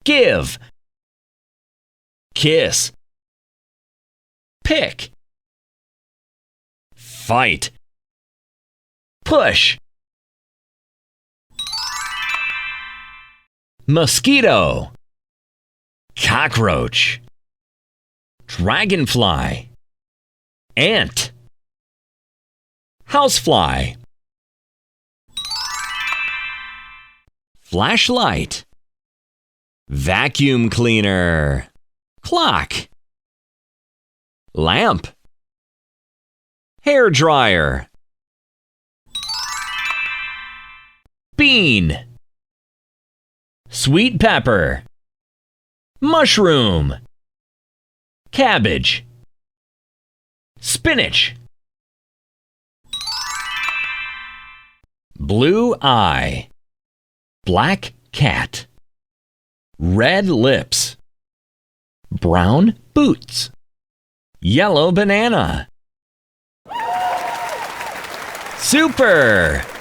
Give. Kiss. Pick. Fight. Push. Mosquito. Cockroach. Dragonfly. Ant. Housefly. Flashlight. Vacuum cleaner. Clock. Lamp. Hair dryer. Bean. Sweet pepper. Mushroom. Cabbage. Spinach. Blue eye. Black cat. Red lips. Brown boots. Yellow banana. Super!